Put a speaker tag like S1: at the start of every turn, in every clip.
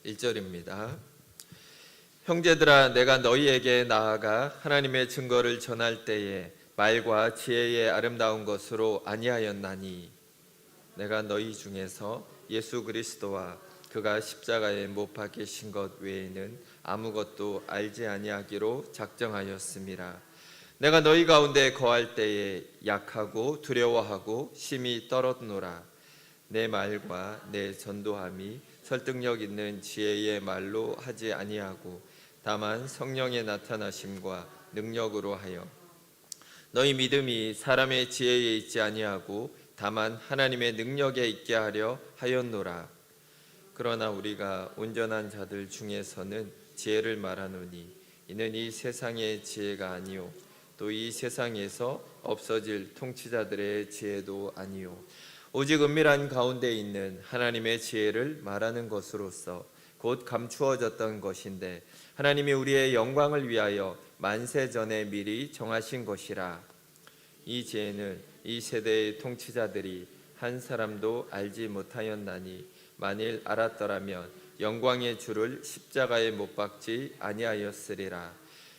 S1: 1절입니다. 형제들아, 내가 너희에게 나아가 하나님의 증거를 전할 때에 말과 지혜의 아름다운 것으로 아니하였나니 내가 너희 중에서 예수 그리스도와 그가 십자가에 못 박히신 것 외에는 아무것도 알지 아니하기로 작정하였음이라. 내가 너희 가운데 거할 때에 약하고 두려워하고 심히 떨었노라. 내 말과 내 전도함이 설득력 있는 지혜의 말로 하지 아니하고 다만 성령의 나타나심과 능력으로 하여 너희 믿음이 사람의 지혜에 있지 아니하고 다만 하나님의 능력에 있게 하려 하였노라. 그러나 우리가 온전한 자들 중에서는 지혜를 말하노니 이는 이 세상의 지혜가 아니요 또 이 세상에서 없어질 통치자들의 지혜도 아니요 오직 은밀한 가운데 있는 하나님의 지혜를 말하는 것으로서 곧 감추어졌던 것인데 하나님이 우리의 영광을 위하여 만세 전에 미리 정하신 것이라. 이 지혜는 이 세대의 통치자들이 한 사람도 알지 못하였나니 만일 알았더라면 영광의 주를 십자가에 못 박지 아니하였으리라.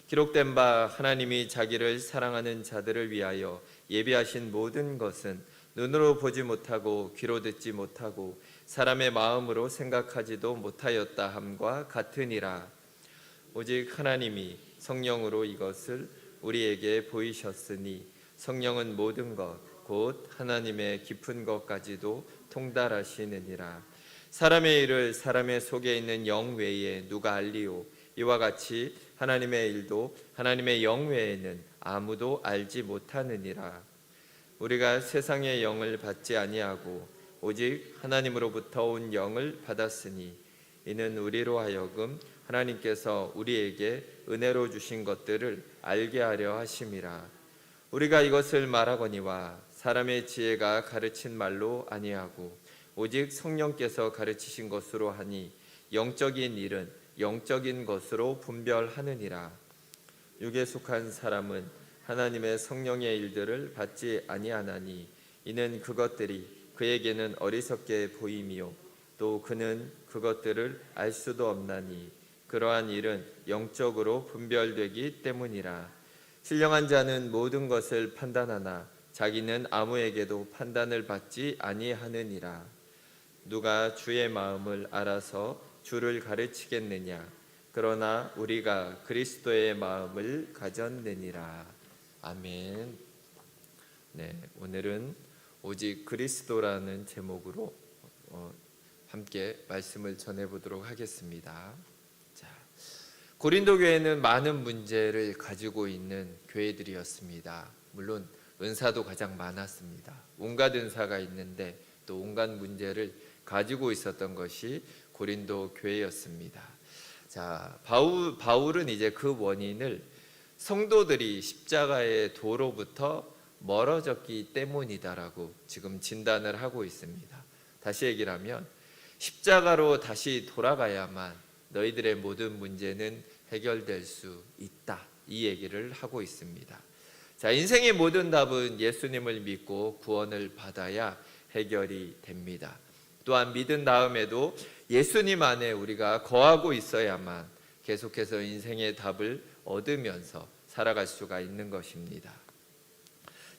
S1: 기록된 바 하나님이 자기를 사랑하는 자들을 위하여 예비하신 모든 것은 눈으로 보지 못하고 귀로 듣지 못하고 사람의 마음으로 생각하지도 못하였다 함과 같으니라. 오직 하나님이 성령으로 이것을 우리에게 보이셨으니 성령은 모든 것 곧 하나님의 깊은 것까지도 통달하시느니라. 사람의 일을 사람의 속에 있는 영 외에 누가 알리오? 이와 같이 하나님의 일도 하나님의 영 외에는 아무도 알지 못하느니라. 우리가 세상의 영을 받지 아니하고 오직 하나님으로부터 온 영을 받았으니 이는 우리로 하여금 하나님께서 우리에게 은혜로 주신 것들을 알게 하려 하심이라. 우리가 이것을 말하거니와 사람의 지혜가 가르친 말로 아니하고 오직 성령께서 가르치신 것으로 하니 영적인 일은 영적인 것으로 분별하느니라. 육에 속한 사람은 하나님의 성령의 일들을 받지 아니하나니 이는 그것들이 그에게는 어리석게 보임이요 또 그는 그것들을 알 수도 없나니 그러한 일은 영적으로 분별되기 때문이라. 신령한 자는 모든 것을 판단하나 자기는 아무에게도 판단을 받지 아니하느니라. 누가 주의 마음을 알아서 주를 가르치겠느냐? 그러나 우리가 그리스도의 마음을 가졌느니라. 아멘. 네, 오늘은 오직 그리스도라는 제목으로 함께 말씀을 전해보도록 하겠습니다. 자, 고린도 교회는 많은 문제를 가지고 있는 교회들이었습니다. 물론 은사도 가장 많았습니다. 온갖 은사가 있는데 또 온갖 문제를 가지고 있었던 것이 고린도 교회였습니다. 자, 바울은 이제 그 원인을 성도들이 십자가의 도로부터 멀어졌기 때문이다라고 지금 진단을 하고 있습니다. 다시 얘기를 하면 십자가로 다시 돌아가야만 너희들의 모든 문제는 해결될 수 있다. 이 얘기를 하고 있습니다. 자, 인생의 모든 답은 예수님을 믿고 구원을 받아야 해결이 됩니다. 또한 믿은 다음에도 예수님 안에 우리가 거하고 있어야만 계속해서 인생의 답을 얻으면서 살아갈 수가 있는 것입니다.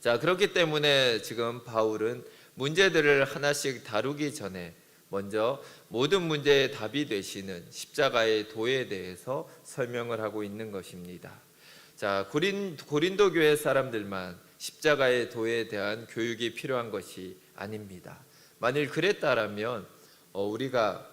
S1: 자, 그렇기 때문에 지금 바울은 문제들을 하나씩 다루기 전에 먼저 모든 문제의 답이 되시는 십자가의 도에 대해서 설명을 하고 있는 것입니다. 자, 고린도 교회 사람들만 십자가의 도에 대한 교육이 필요한 것이 아닙니다. 만일 그랬다라면 우리가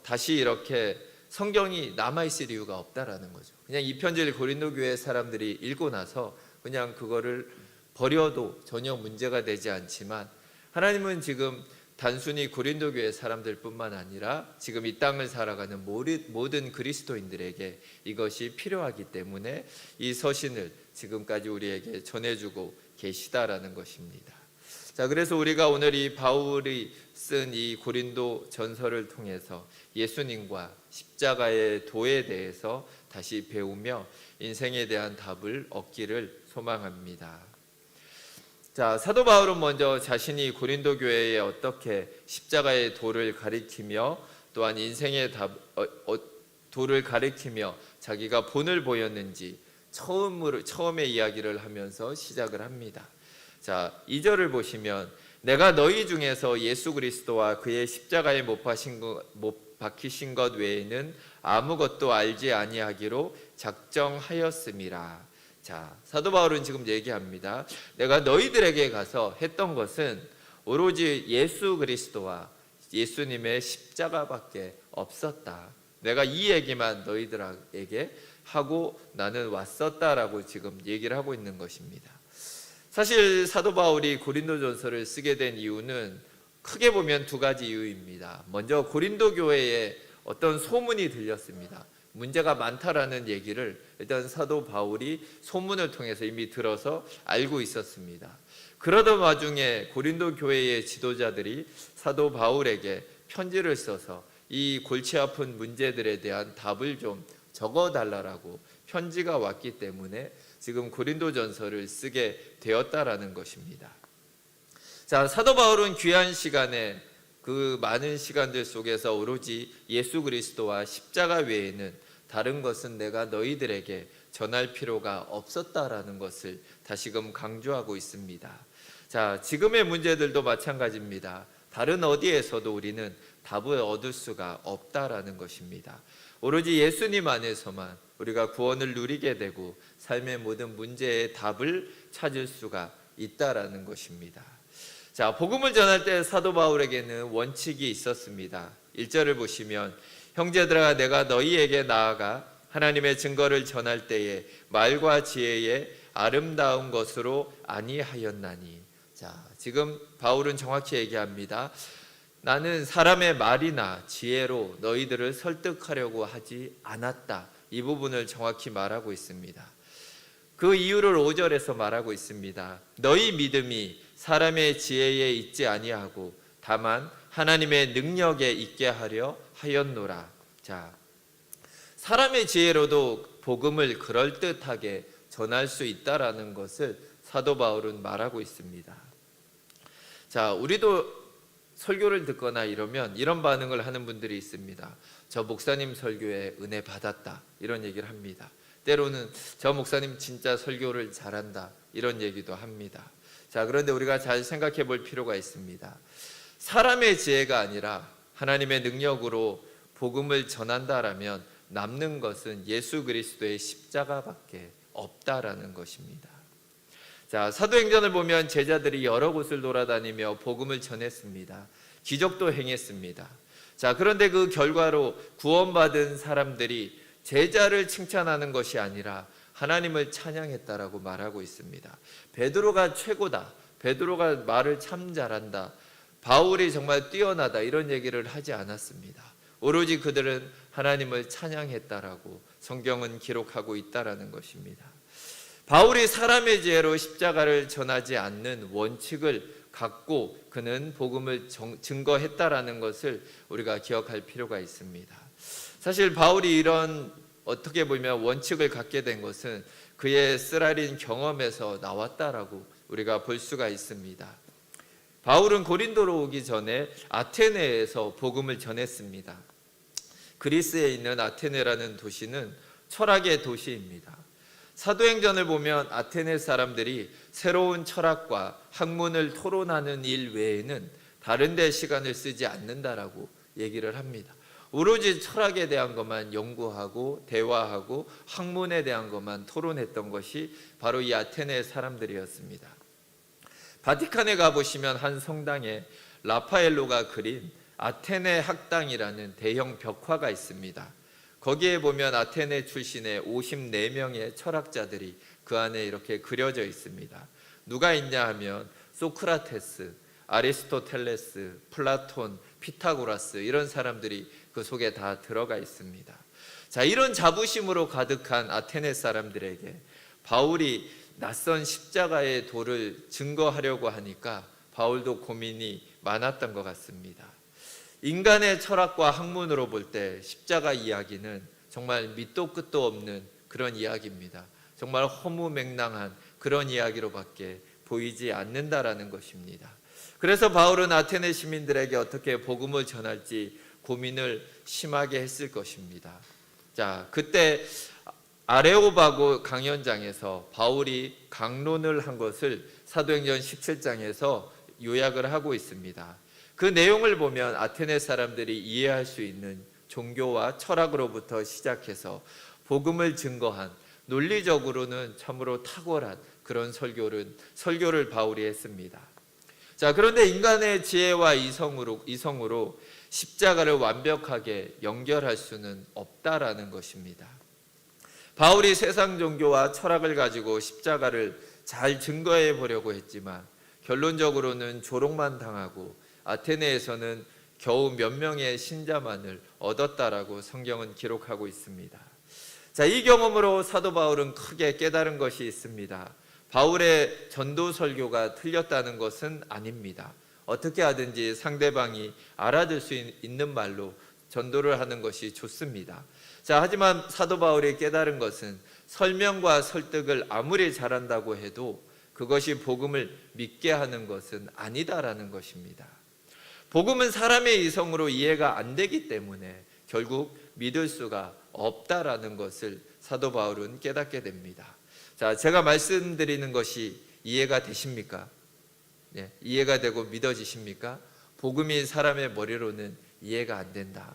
S1: 다시 이렇게 성경이 남아있을 이유가 없다라는 거죠. 그냥 이 편지를 고린도 교회 사람들이 읽고 나서 그냥 그거를 버려도 전혀 문제가 되지 않지만 하나님은 지금 단순히 고린도 교회 사람들뿐만 아니라 지금 이 땅을 살아가는 모든 그리스도인들에게 이것이 필요하기 때문에 이 서신을 지금까지 우리에게 전해주고 계시다라는 것입니다. 자, 그래서 우리가 오늘 이 바울이 쓴 이 고린도 전서를 통해서 예수님과 십자가의 도에 대해서 다시 배우며 인생에 대한 답을 얻기를 소망합니다. 자, 사도 바울은 먼저 자신이 고린도 교회에 어떻게 십자가의 도를 가리키며 또한 인생의 도를 가리키며 자기가 본을 보였는지 처음에 이야기를 하면서 시작을 합니다. 자, 2절을 보시면 내가 너희 중에서 예수 그리스도와 그의 십자가에 못 박히신 것 외에는 아무것도 알지 아니하기로 작정하였음이라. 자, 사도 바울은 지금 얘기합니다. 내가 너희들에게 가서 했던 것은 오로지 예수 그리스도와 예수님의 십자가밖에 없었다. 내가 이 얘기만 너희들에게 하고 나는 왔었다라고 지금 얘기를 하고 있는 것입니다. 사실 사도 바울이 고린도전서를 쓰게 된 이유는 크게 보면 두 가지 이유입니다. 먼저 고린도 교회에 어떤 소문이 들렸습니다. 문제가 많다라는 얘기를 일단 사도 바울이 소문을 통해서 이미 들어서 알고 있었습니다. 그러던 와중에 고린도 교회의 지도자들이 사도 바울에게 편지를 써서 이 골치 아픈 문제들에 대한 답을 좀 적어달라고 편지가 왔기 때문에 지금 고린도전서를 쓰게 되었다라는 것입니다. 자, 사도 바울은 귀한 시간에 그 많은 시간들 속에서 오로지 예수 그리스도와 십자가 외에는 다른 것은 내가 너희들에게 전할 필요가 없었다라는 것을 다시금 강조하고 있습니다. 자, 지금의 문제들도 마찬가지입니다. 다른 어디에서도 우리는 답을 얻을 수가 없다라는 것입니다. 오로지 예수님 안에서만 우리가 구원을 누리게 되고 삶의 모든 문제의 답을 찾을 수가 있다라는 것입니다. 자, 복음을 전할 때 사도 바울에게는 원칙이 있었습니다. 1절을 보시면 형제들아 내가 너희에게 나아가 하나님의 증거를 전할 때에 말과 지혜에 아름다운 것으로 아니하였나니. 자, 지금 바울은 정확히 얘기합니다. 나는 사람의 말이나 지혜로 너희들을 설득하려고 하지 않았다. 이 부분을 정확히 말하고 있습니다. 그 이유를 5절에서 말하고 있습니다. 너희 믿음이 사람의 지혜에 있지 아니하고 다만 하나님의 능력에 있게 하려 하였노라. 자, 사람의 지혜로도 복음을 그럴듯하게 전할 수 있다라는 것을 사도 바울은 말하고 있습니다. 자, 우리도 설교를 듣거나 이러면 이런 반응을 하는 분들이 있습니다. 저 목사님 설교에 은혜 받았다 이런 얘기를 합니다. 때로는 저 목사님 진짜 설교를 잘한다 이런 얘기도 합니다. 자, 그런데 우리가 잘 생각해 볼 필요가 있습니다. 사람의 지혜가 아니라 하나님의 능력으로 복음을 전한다라면 남는 것은 예수 그리스도의 십자가밖에 없다라는 것입니다. 자, 사도행전을 보면 제자들이 여러 곳을 돌아다니며 복음을 전했습니다. 기적도 행했습니다. 자, 그런데 그 결과로 구원받은 사람들이 제자를 칭찬하는 것이 아니라 하나님을 찬양했다라고 말하고 있습니다. 베드로가 최고다. 베드로가 말을 참 잘한다. 바울이 정말 뛰어나다. 이런 얘기를 하지 않았습니다. 오로지 그들은 하나님을 찬양했다라고 성경은 기록하고 있다라는 것입니다. 바울이 사람의 지혜로 십자가를 전하지 않는 원칙을 갖고 그는 복음을 증거했다라는 것을 우리가 기억할 필요가 있습니다. 사실 바울이 이런 어떻게 보면 원칙을 갖게 된 것은 그의 쓰라린 경험에서 나왔다라고 우리가 볼 수가 있습니다. 바울은 고린도로 오기 전에 아테네에서 복음을 전했습니다. 그리스에 있는 아테네라는 도시는 철학의 도시입니다. 사도행전을 보면 아테네 사람들이 새로운 철학과 학문을 토론하는 일 외에는 다른 데 시간을 쓰지 않는다라고 얘기를 합니다. 오로지 철학에 대한 것만 연구하고 대화하고 학문에 대한 것만 토론했던 것이 바로 이 아테네 사람들이었습니다. 바티칸에 가보시면 한 성당에 라파엘로가 그린 아테네 학당이라는 대형 벽화가 있습니다. 거기에 보면 아테네 출신의 54명의 철학자들이 그 안에 이렇게 그려져 있습니다. 누가 있냐 하면 소크라테스, 아리스토텔레스, 플라톤, 피타고라스 이런 사람들이 그 속에 다 들어가 있습니다. 자, 이런 자부심으로 가득한 아테네 사람들에게 바울이 낯선 십자가의 도를 증거하려고 하니까 바울도 고민이 많았던 것 같습니다. 인간의 철학과 학문으로 볼 때 십자가 이야기는 정말 밑도 끝도 없는 그런 이야기입니다. 정말 허무맹랑한 그런 이야기로밖에 보이지 않는다라는 것입니다. 그래서 바울은 아테네 시민들에게 어떻게 복음을 전할지 고민을 심하게 했을 것입니다. 자, 그때 아레오바고 강연장에서 바울이 강론을 한 것을 사도행전 17장에서 요약을 하고 있습니다. 그 내용을 보면 아테네 사람들이 이해할 수 있는 종교와 철학으로부터 시작해서 복음을 증거한, 논리적으로는 참으로 탁월한 그런 설교를 바울이 했습니다. 자, 그런데 인간의 지혜와 이성으로 십자가를 완벽하게 연결할 수는 없다라는 것입니다. 바울이 세상 종교와 철학을 가지고 십자가를 잘 증거해 보려고 했지만 결론적으로는 조롱만 당하고 아테네에서는 겨우 몇 명의 신자만을 얻었다라고 성경은 기록하고 있습니다. 자, 이 경험으로 사도 바울은 크게 깨달은 것이 있습니다. 바울의 전도 설교가 틀렸다는 것은 아닙니다. 어떻게 하든지 상대방이 알아들 수 있는 말로 전도를 하는 것이 좋습니다. 자, 하지만 사도 바울이 깨달은 것은 설명과 설득을 아무리 잘한다고 해도 그것이 복음을 믿게 하는 것은 아니다라는 것입니다. 복음은 사람의 이성으로 이해가 안 되기 때문에 결국 믿을 수가 없다라는 것을 사도 바울은 깨닫게 됩니다. 자, 제가 말씀드리는 것이 이해가 되십니까? 네, 이해가 되고 믿어지십니까? 복음이 사람의 머리로는 이해가 안 된다.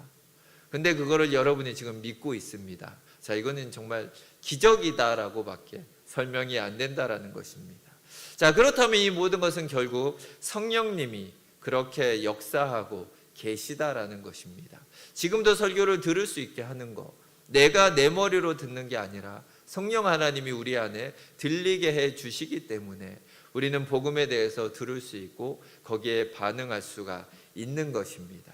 S1: 근데 그거를 여러분이 지금 믿고 있습니다. 자, 이거는 정말 기적이다라고밖에 설명이 안 된다라는 것입니다. 자, 그렇다면 이 모든 것은 결국 성령님이 그렇게 역사하고 계시다라는 것입니다. 지금도 설교를 들을 수 있게 하는 것, 내가 내 머리로 듣는 게 아니라 성령 하나님이 우리 안에 들리게 해 주시기 때문에 우리는 복음에 대해서 들을 수 있고 거기에 반응할 수가 있는 것입니다.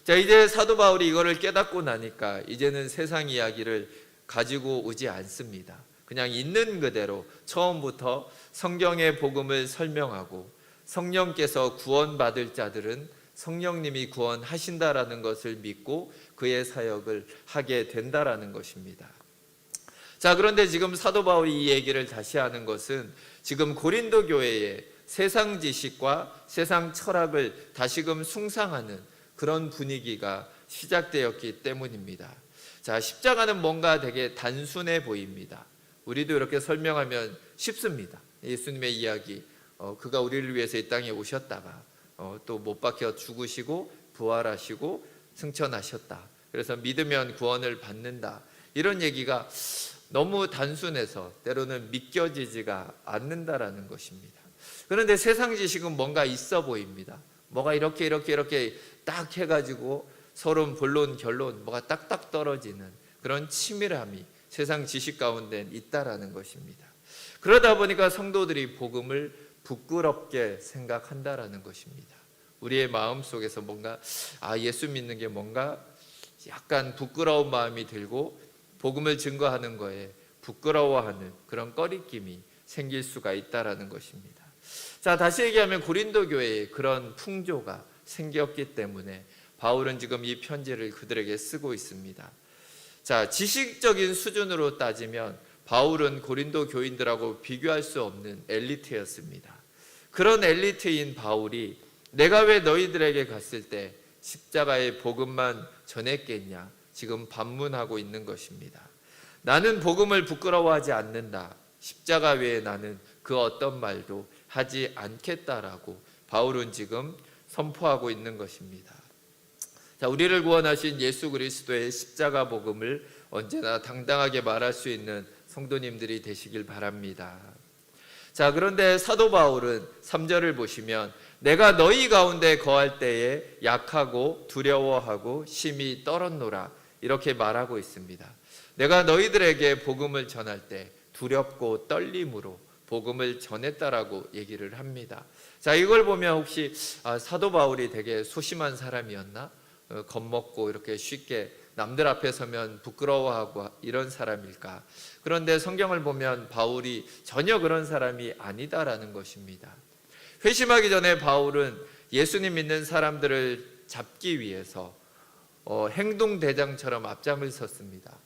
S1: 자, 이제 사도 바울이 이거를 깨닫고 나니까 이제는 세상 이야기를 가지고 오지 않습니다. 그냥 있는 그대로 처음부터 성경의 복음을 설명하고 성령께서 구원받을 자들은 성령님이 구원하신다라는 것을 믿고 그의 사역을 하게 된다라는 것입니다. 자, 그런데 지금 사도 바울이 이 얘기를 다시 하는 것은 지금 고린도 교회에 세상 지식과 세상 철학을 다시금 숭상하는 그런 분위기가 시작되었기 때문입니다. 자, 십자가는 뭔가 되게 단순해 보입니다. 우리도 이렇게 설명하면 쉽습니다. 예수님의 이야기, 그가 우리를 위해서 이 땅에 오셨다가 또 못 박혀 죽으시고 부활하시고 승천하셨다. 그래서 믿으면 구원을 받는다. 이런 얘기가 너무 단순해서 때로는 믿겨지지가 않는다라는 것입니다. 그런데 세상 지식은 뭔가 있어 보입니다. 뭐가 이렇게 딱 해가지고 서로 본론 결론 뭐가 딱딱 떨어지는 그런 치밀함이 세상 지식 가운데 있다라는 것입니다. 그러다 보니까 성도들이 복음을 부끄럽게 생각한다라는 것입니다. 우리의 마음 속에서 뭔가 예수 믿는 게 뭔가 약간 부끄러운 마음이 들고 복음을 증거하는 거에 부끄러워하는 그런 꺼리낌이 생길 수가 있다라는 것입니다. 자, 다시 얘기하면 고린도 교회에 그런 풍조가 생겼기 때문에 바울은 지금 이 편지를 그들에게 쓰고 있습니다. 자, 지식적인 수준으로 따지면 바울은 고린도 교인들하고 비교할 수 없는 엘리트였습니다. 그런 엘리트인 바울이 내가 왜 너희들에게 갔을 때 십자가의 복음만 전했겠냐 지금 반문하고 있는 것입니다. 나는 복음을 부끄러워하지 않는다. 십자가 외에 나는 그 어떤 말도 하지 않겠다라고 바울은 지금 선포하고 있는 것입니다. 자, 우리를 구원하신 예수 그리스도의 십자가 복음을 언제나 당당하게 말할 수 있는 성도님들이 되시길 바랍니다. 자, 그런데 사도 바울은 3절을 보시면 내가 너희 가운데 거할 때에 약하고 두려워하고 심히 떨었노라 이렇게 말하고 있습니다. 내가 너희들에게 복음을 전할 때 두렵고 떨림으로 복음을 전했다라고 얘기를 합니다. 자, 이걸 보면 혹시 사도 바울이 되게 소심한 사람이었나? 겁먹고 이렇게 쉽게 남들 앞에 서면 부끄러워하고 이런 사람일까? 그런데 성경을 보면 바울이 전혀 그런 사람이 아니다라는 것입니다. 회심하기 전에 바울은 예수님 믿는 사람들을 잡기 위해서 행동대장처럼 앞장을 섰습니다.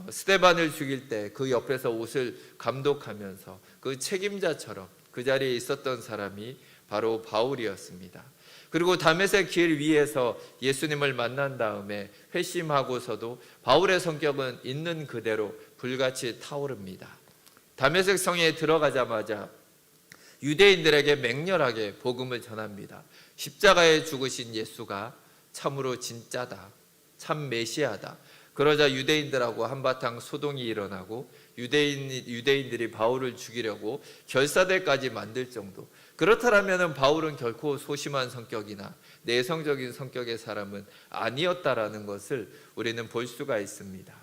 S1: 스데반을 죽일 때 그 옆에서 옷을 감독하면서 그 책임자처럼 그 그 자리에 있었던 사람이 바로 바울이었습니다. 그리고 다메섹 길 위에서 예수님을 만난 다음에 회심하고서도 바울의 성격은 있는 그대로 불같이 타오릅니다. 다메섹 성에 들어가자마자 유대인들에게 맹렬하게 복음을 전합니다. 십자가에 죽으신 예수가 참으로 진짜다, 참 메시아다. 그러자 유대인들하고 한바탕 소동이 일어나고 유대인들이 바울을 죽이려고 결사대까지 만들 정도. 그렇다면 바울은 결코 소심한 성격이나 내성적인 성격의 사람은 아니었다라는 것을 우리는 볼 수가 있습니다.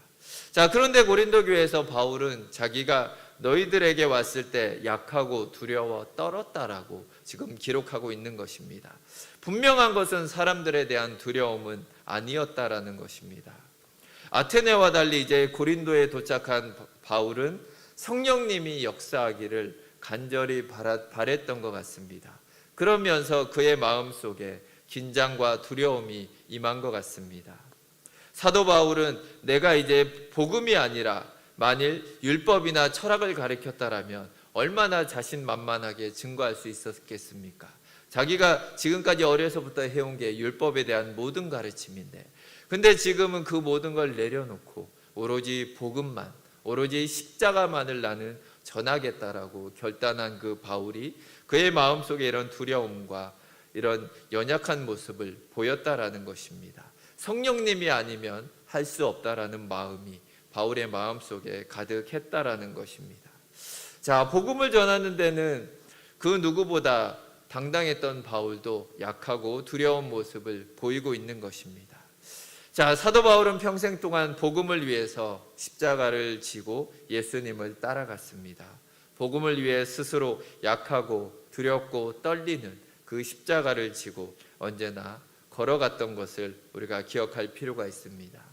S1: 자, 그런데 고린도 교회에서 바울은 자기가 너희들에게 왔을 때 약하고 두려워 떨었다라고 지금 기록하고 있는 것입니다. 분명한 것은 사람들에 대한 두려움은 아니었다라는 것입니다. 아테네와 달리 이제 고린도에 도착한 바울은 성령님이 역사하기를 간절히 바랬던 것 같습니다. 그러면서 그의 마음속에 긴장과 두려움이 임한 것 같습니다. 사도 바울은 내가 이제 복음이 아니라 만일 율법이나 철학을 가르쳤다라면 얼마나 자신만만하게 증거할 수 있었겠습니까? 자기가 지금까지 어려서부터 해온 게 율법에 대한 모든 가르침인데, 근데 지금은 그 모든 걸 내려놓고 오로지 복음만, 오로지 십자가만을 나는 전하겠다라고 결단한 그 바울이 그의 마음속에 이런 두려움과 이런 연약한 모습을 보였다라는 것입니다. 성령님이 아니면 할 수 없다라는 마음이 바울의 마음속에 가득했다라는 것입니다. 자, 복음을 전하는 데는 그 누구보다 당당했던 바울도 약하고 두려운 모습을 보이고 있는 것입니다. 자, 사도 바울은 평생 동안 복음을 위해서 십자가를 지고 예수님을 따라갔습니다. 복음을 위해 스스로 약하고 두렵고 떨리는 그 십자가를 지고 언제나 걸어갔던 것을 우리가 기억할 필요가 있습니다.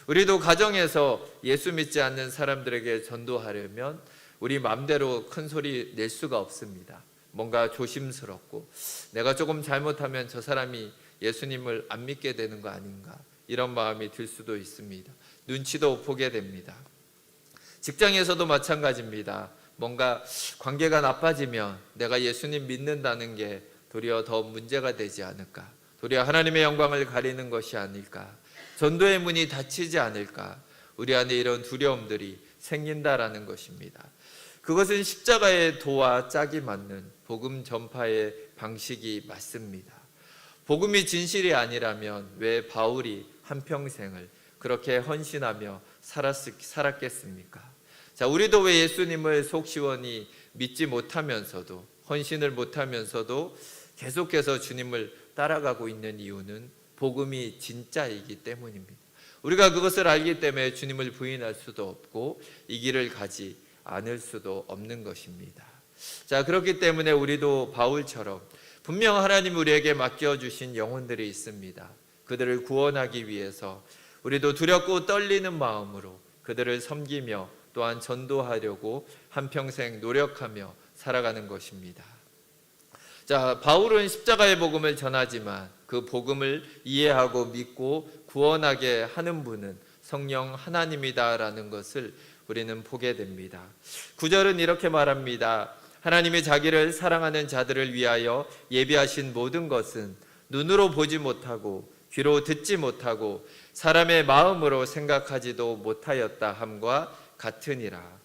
S1: 우리도 가정에서 예수 믿지 않는 사람들에게 전도하려면 우리 마음대로 큰 소리 낼 수가 없습니다. 뭔가 조심스럽고 내가 조금 잘못하면 저 사람이 예수님을 안 믿게 되는 거 아닌가, 이런 마음이 들 수도 있습니다. 눈치도 보게 됩니다. 직장에서도 마찬가지입니다. 뭔가 관계가 나빠지면 내가 예수님 믿는다는 게 도리어 더 문제가 되지 않을까, 도리어 하나님의 영광을 가리는 것이 아닐까, 전도의 문이 닫히지 않을까, 우리 안에 이런 두려움들이 생긴다라는 것입니다. 그것은 십자가의 도와 짝이 맞는 복음 전파의 방식이 맞습니다. 복음이 진실이 아니라면 왜 바울이 한평생을 그렇게 헌신하며 살았겠습니까? 자, 우리도 왜 예수님을 속 시원히 믿지 못하면서도, 헌신을 못하면서도 계속해서 주님을 따라가고 있는 이유는 복음이 진짜이기 때문입니다. 우리가 그것을 알기 때문에 주님을 부인할 수도 없고 이 길을 가지 않을 수도 없는 것입니다. 자, 그렇기 때문에 우리도 바울처럼 분명 하나님 우리에게 맡겨주신 영혼들이 있습니다. 그들을 구원하기 위해서 우리도 두렵고 떨리는 마음으로 그들을 섬기며 또한 전도하려고 한평생 노력하며 살아가는 것입니다. 자, 바울은 십자가의 복음을 전하지만 그 복음을 이해하고 믿고 구원하게 하는 분은 성령 하나님이다라는 것을 우리는 보게 됩니다. 9절은 이렇게 말합니다. 하나님이 자기를 사랑하는 자들을 위하여 예비하신 모든 것은 눈으로 보지 못하고 귀로 듣지 못하고 사람의 마음으로 생각하지도 못하였다 함과 같으니라.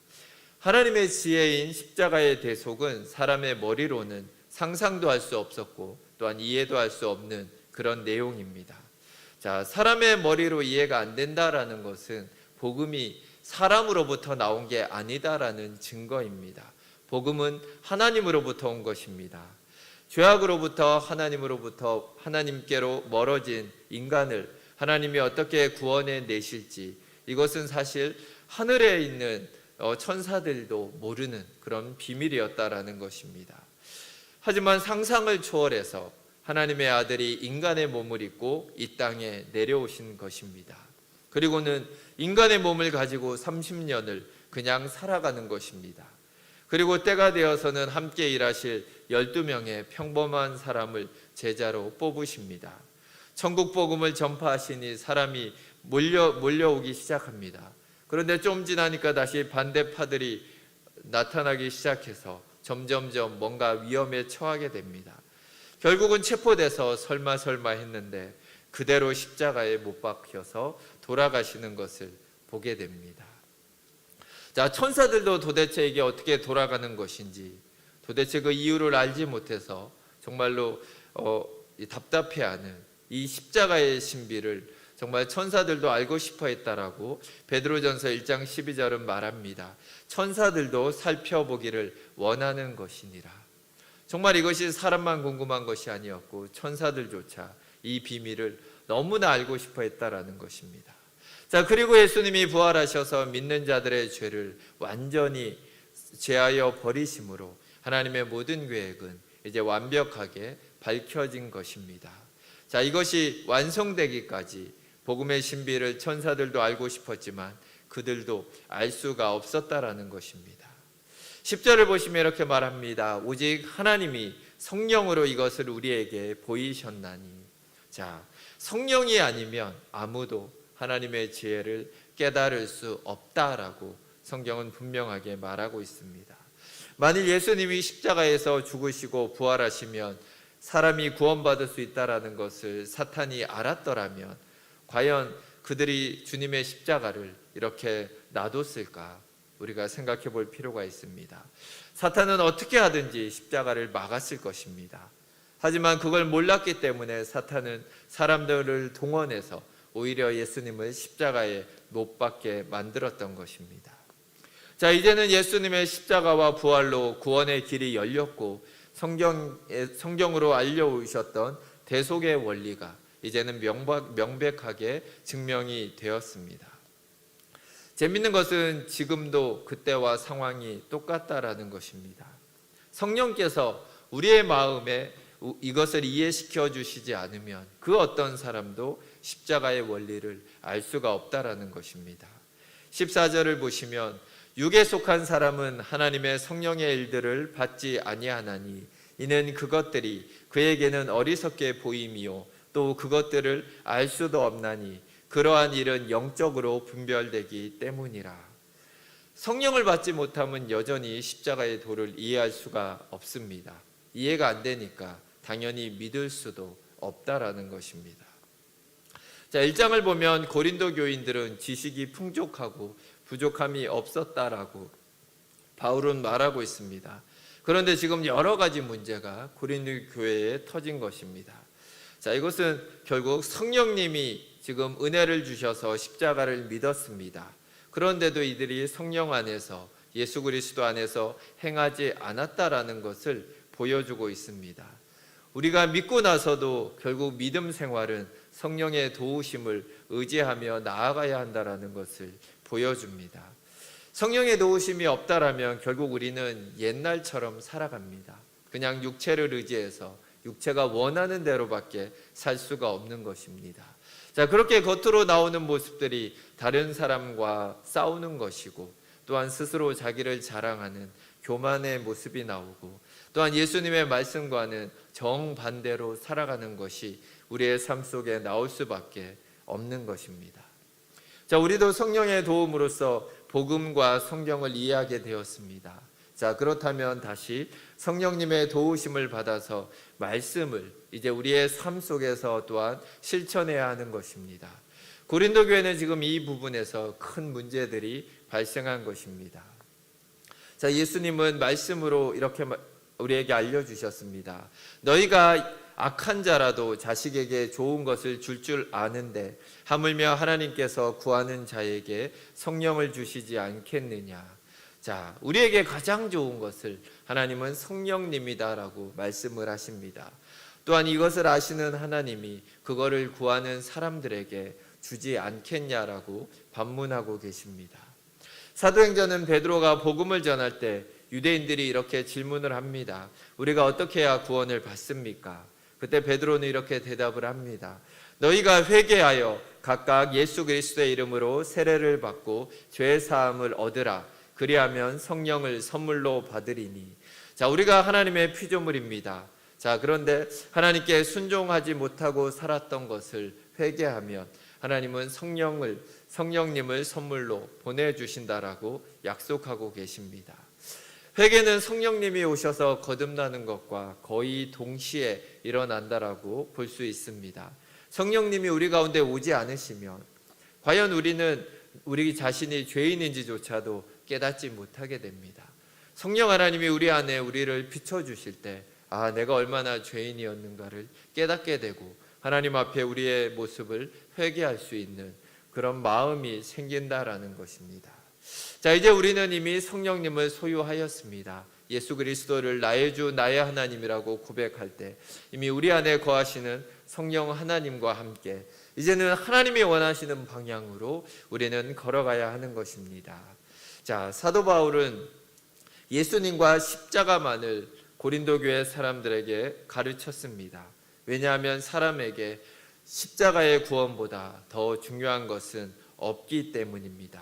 S1: 하나님의 지혜인 십자가의 대속은 사람의 머리로는 상상도 할 수 없었고 또한 이해도 할 수 없는 그런 내용입니다. 자, 사람의 머리로 이해가 안 된다라는 것은 복음이 사람으로부터 나온 게 아니다라는 증거입니다. 복음은 하나님으로부터 온 것입니다. 죄악으로부터 하나님께로 멀어진 인간을 하나님이 어떻게 구원해 내실지, 이것은 사실 하늘에 있는 천사들도 모르는 그런 비밀이었다라는 것입니다. 하지만 상상을 초월해서 하나님의 아들이 인간의 몸을 입고 이 땅에 내려오신 것입니다. 그리고는 인간의 몸을 가지고 30년을 그냥 살아가는 것입니다. 그리고 때가 되어서는 함께 일하실 12명의 평범한 사람을 제자로 뽑으십니다. 천국 복음을 전파하시니 사람이 몰려오기 시작합니다. 그런데 좀 지나니까 다시 반대파들이 나타나기 시작해서 점점점 뭔가 위험에 처하게 됩니다. 결국은 체포돼서 설마 했는데 그대로 십자가에 못 박혀서 돌아가시는 것을 보게 됩니다. 자, 천사들도 도대체 이게 어떻게 돌아가는 것인지, 도대체 그 이유를 알지 못해서 정말로 답답해하는 이 십자가의 신비를 정말 천사들도 알고 싶어 했다라고 베드로전서 1장 12절은 말합니다. 천사들도 살펴보기를 원하는 것이니라. 정말 이것이 사람만 궁금한 것이 아니었고 천사들조차 이 비밀을 너무나 알고 싶어 했다라는 것입니다. 자, 그리고 예수님이 부활하셔서 믿는 자들의 죄를 완전히 제하여 버리심으로 하나님의 모든 계획은 이제 완벽하게 밝혀진 것입니다. 자, 이것이 완성되기까지 복음의 신비를 천사들도 알고 싶었지만 그들도 알 수가 없었다라는 것입니다. 10절을 보시면 이렇게 말합니다. 오직 하나님이 성령으로 이것을 우리에게 보이셨나니. 자, 성령이 아니면 아무도 하나님의 지혜를 깨달을 수 없다라고 성경은 분명하게 말하고 있습니다. 만일 예수님이 십자가에서 죽으시고 부활하시면 사람이 구원받을 수 있다라는 것을 사탄이 알았더라면 과연 그들이 주님의 십자가를 이렇게 놔뒀을까? 우리가 생각해 볼 필요가 있습니다. 사탄은 어떻게 하든지 십자가를 막았을 것입니다. 하지만 그걸 몰랐기 때문에 사탄은 사람들을 동원해서 오히려 예수님을 십자가에 못 박게 만들었던 것입니다. 자, 이제는 예수님의 십자가와 부활로 구원의 길이 열렸고 성경으로 알려오셨던 대속의 원리가 이제는 명백하게 증명이 되었습니다. 재밌는 것은 지금도 그때와 상황이 똑같다라는 것입니다. 성령께서 우리의 마음에 이것을 이해시켜 주시지 않으면 그 어떤 사람도 십자가의 원리를 알 수가 없다라는 것입니다. 14절을 보시면 육에 속한 사람은 하나님의 성령의 일들을 받지 아니하나니 이는 그것들이 그에게는 어리석게 보임이요 또 그것들을 알 수도 없나니 그러한 일은 영적으로 분별되기 때문이라. 성령을 받지 못하면 여전히 십자가의 도를 이해할 수가 없습니다. 이해가 안 되니까 당연히 믿을 수도 없다라는 것입니다. 자, 1장을 보면 고린도 교인들은 지식이 풍족하고 부족함이 없었다라고 바울은 말하고 있습니다. 그런데 지금 여러 가지 문제가 고린도 교회에 터진 것입니다. 자, 이것은 결국 성령님이 지금 은혜를 주셔서 십자가를 믿었습니다. 그런데도 이들이 성령 안에서 예수 그리스도 안에서 행하지 않았다라는 것을 보여주고 있습니다. 우리가 믿고 나서도 결국 믿음 생활은 성령의 도우심을 의지하며 나아가야 한다라는 것을 보여줍니다. 성령의 도우심이 없다라면 결국 우리는 옛날처럼 살아갑니다. 그냥 육체를 의지해서 육체가 원하는 대로밖에 살 수가 없는 것입니다. 자, 그렇게 겉으로 나오는 모습들이 다른 사람과 싸우는 것이고 또한 스스로 자기를 자랑하는 교만의 모습이 나오고 또한 예수님의 말씀과는 정반대로 살아가는 것이 우리의 삶 속에 나올 수밖에 없는 것입니다. 자, 우리도 성령의 도움으로써 복음과 성경을 이해하게 되었습니다. 자, 그렇다면 다시 성령님의 도우심을 받아서 말씀을 이제 우리의 삶 속에서 또한 실천해야 하는 것입니다. 고린도 교회는 지금 이 부분에서 큰 문제들이 발생한 것입니다. 자, 예수님은 말씀으로 이렇게 우리에게 알려주셨습니다. 너희가 악한 자라도 자식에게 좋은 것을 줄 아는데 하물며 하나님께서 구하는 자에게 성령을 주시지 않겠느냐. 자, 우리에게 가장 좋은 것을 하나님은 성령님이다라고 말씀을 하십니다. 또한 이것을 아시는 하나님이 그거를 구하는 사람들에게 주지 않겠냐라고 반문하고 계십니다. 사도행전은 베드로가 복음을 전할 때 유대인들이 이렇게 질문을 합니다. 우리가 어떻게 해야 구원을 받습니까? 그때 베드로는 이렇게 대답을 합니다. 너희가 회개하여 각각 예수 그리스도의 이름으로 세례를 받고 죄 사함을 얻으라. 그리하면 성령을 선물로 받으리니. 자, 우리가 하나님의 피조물입니다. 자, 그런데 하나님께 순종하지 못하고 살았던 것을 회개하면 하나님은 성령님을 선물로 보내주신다라고 약속하고 계십니다. 회개는 성령님이 오셔서 거듭나는 것과 거의 동시에 일어난다라고 볼 수 있습니다. 성령님이 우리 가운데 오지 않으시면 과연 우리는 우리 자신이 죄인인지조차도 깨닫지 못하게 됩니다. 성령 하나님이 우리 안에 우리를 비춰주실 때 내가 얼마나 죄인이었는가를 깨닫게 되고 하나님 앞에 우리의 모습을 회개할 수 있는 그런 마음이 생긴다라는 것입니다. 자, 이제 우리는 이미 성령님을 소유하였습니다. 예수 그리스도를 나의 주 나의 하나님이라고 고백할 때 이미 우리 안에 거하시는 성령 하나님과 함께 이제는 하나님이 원하시는 방향으로 우리는 걸어가야 하는 것입니다. 자, 사도 바울은 예수님과 십자가만을 고린도 교회 사람들에게 가르쳤습니다. 왜냐하면 사람에게 십자가의 구원보다 더 중요한 것은 없기 때문입니다.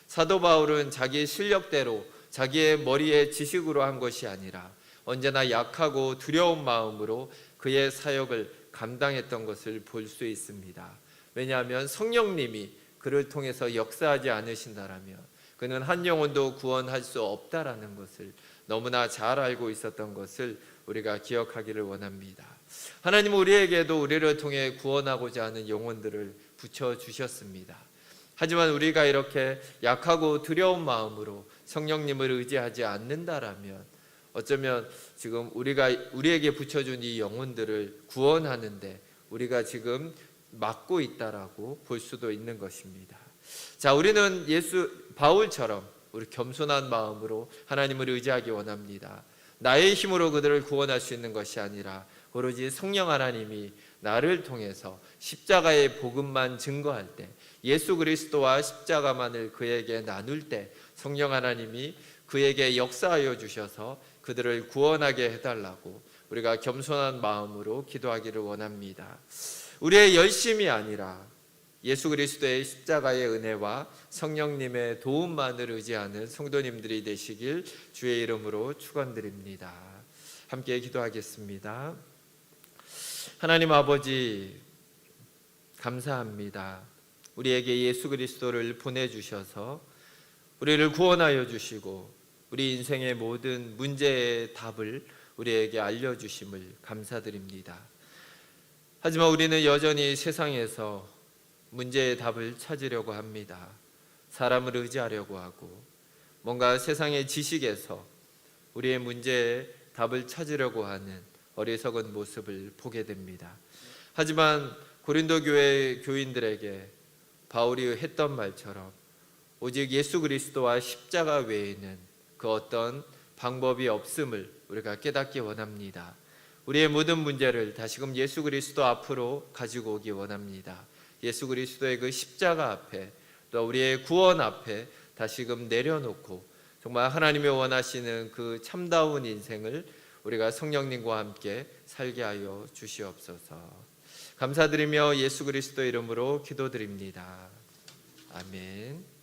S1: 사도 바울은 자기 실력대로 자기의 머리의 지식으로 한 것이 아니라 언제나 약하고 두려운 마음으로 그의 사역을 감당했던 것을 볼 수 있습니다. 왜냐하면 성령님이 그를 통해서 역사하지 않으신다라면 그는 한 영혼도 구원할 수 없다라는 것을 너무나 잘 알고 있었던 것을 우리가 기억하기를 원합니다. 하나님은 우리에게도 우리를 통해 구원하고자 하는 영혼들을 붙여주셨습니다. 하지만 우리가 이렇게 약하고 두려운 마음으로 성령님을 의지하지 않는다라면 어쩌면 지금 우리에게 붙여준 이 영혼들을 구원하는데 우리가 지금 막고 있다라고 볼 수도 있는 것입니다. 자, 우리는 바울처럼 우리 겸손한 마음으로 하나님을 의지하기 원합니다. 나의 힘으로 그들을 구원할 수 있는 것이 아니라 오로지 성령 하나님이 나를 통해서 십자가의 복음만 증거할 때 예수 그리스도와 십자가만을 그에게 나눌 때 성령 하나님이 그에게 역사하여 주셔서 그들을 구원하게 해달라고 우리가 겸손한 마음으로 기도하기를 원합니다. 우리의 열심이 아니라 예수 그리스도의 십자가의 은혜와 성령님의 도움만을 의지하는 성도님들이 되시길 주의 이름으로 축원드립니다. 함께 기도하겠습니다. 하나님 아버지 감사합니다. 우리에게 예수 그리스도를 보내주셔서 우리를 구원하여 주시고 우리 인생의 모든 문제의 답을 우리에게 알려주심을 감사드립니다. 하지만 우리는 여전히 세상에서 문제의 답을 찾으려고 합니다. 사람을 의지하려고 하고 뭔가 세상의 지식에서 우리의 문제의 답을 찾으려고 하는 어리석은 모습을 보게 됩니다. 하지만 고린도 교회 교인들에게 바울이 했던 말처럼 오직 예수 그리스도와 십자가 외에는 그 어떤 방법이 없음을 우리가 깨닫기 원합니다. 우리의 모든 문제를 다시금 예수 그리스도 앞으로 가지고 오기 원합니다. 예수 그리스도의 그 십자가 앞에 또 우리의 구원 앞에 다시금 내려놓고 정말 하나님이 원하시는 그 참다운 인생을 우리가 성령님과 함께 살게 하여 주시옵소서. 감사드리며 예수 그리스도 이름으로 기도드립니다. 아멘.